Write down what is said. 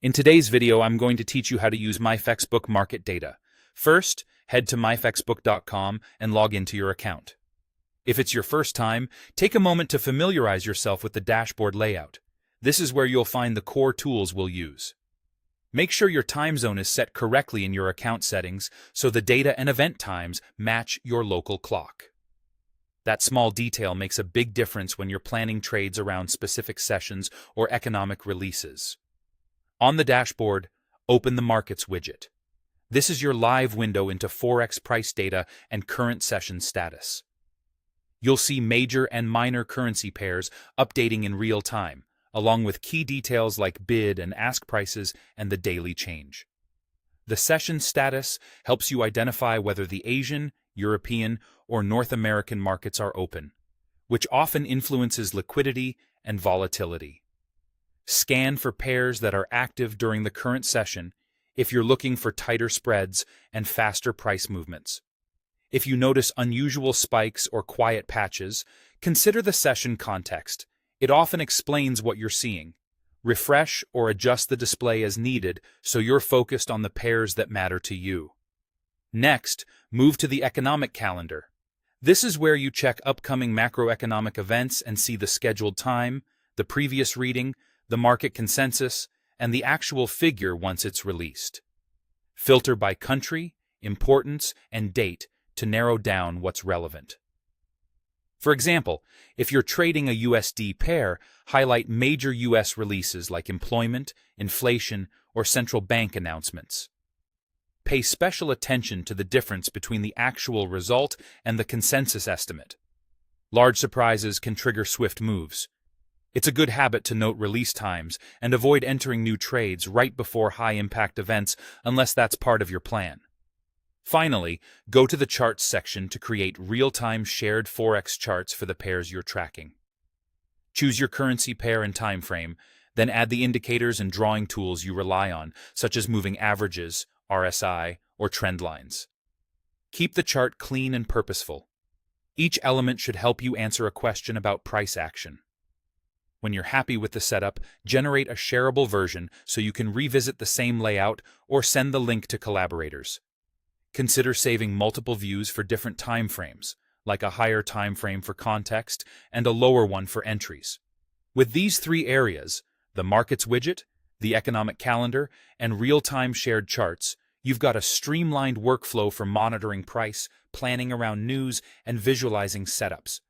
In today's video, I'm going to teach you how to use Myfxbook Market Data. First, head to myfxbook.com and log into your account. If it's your first time, take a moment to familiarize yourself with the dashboard layout. This is where you'll find the core tools we'll use. Make sure your time zone is set correctly in your account settings so the data and event times match your local clock. That small detail makes a big difference when you're planning trades around specific sessions or economic releases. On the dashboard, open the Markets widget. This is your live window into Forex price data and current session status. You'll see major and minor currency pairs updating in real time, along with key details like bid and ask prices and the daily change. The session status helps you identify whether the Asian, European, or North American markets are open, which often influences liquidity and volatility. Scan for pairs that are active during the current session if you're looking for tighter spreads and faster price movements. If you notice unusual spikes or quiet patches, consider the session context. It often explains what you're seeing. Refresh or adjust the display as needed so you're focused on the pairs that matter to you. Next, move to the economic calendar. This is where you check upcoming macroeconomic events and see the scheduled time, the previous reading, the market consensus, and the actual figure once it's released. Filter by country, importance, and date to narrow down what's relevant. For example, if you're trading a USD pair, highlight major US releases like employment, inflation, or central bank announcements. Pay special attention to the difference between the actual result and the consensus estimate. Large surprises can trigger swift moves. It's a good habit to note release times and avoid entering new trades right before high-impact events unless that's part of your plan. Finally, go to the Charts section to create real-time shared Forex charts for the pairs you're tracking. Choose your currency pair and time frame, then add the indicators and drawing tools you rely on, such as moving averages, RSI, or trend lines. Keep the chart clean and purposeful. Each element should help you answer a question about price action. When you're happy with the setup, generate a shareable version so you can revisit the same layout or send the link to collaborators. Consider saving multiple views for different time frames, like a higher time frame for context and a lower one for entries. With these three areas, the Markets widget, the economic calendar, and real-time shared charts, you've got a streamlined workflow for monitoring price, planning around news, and visualizing setups.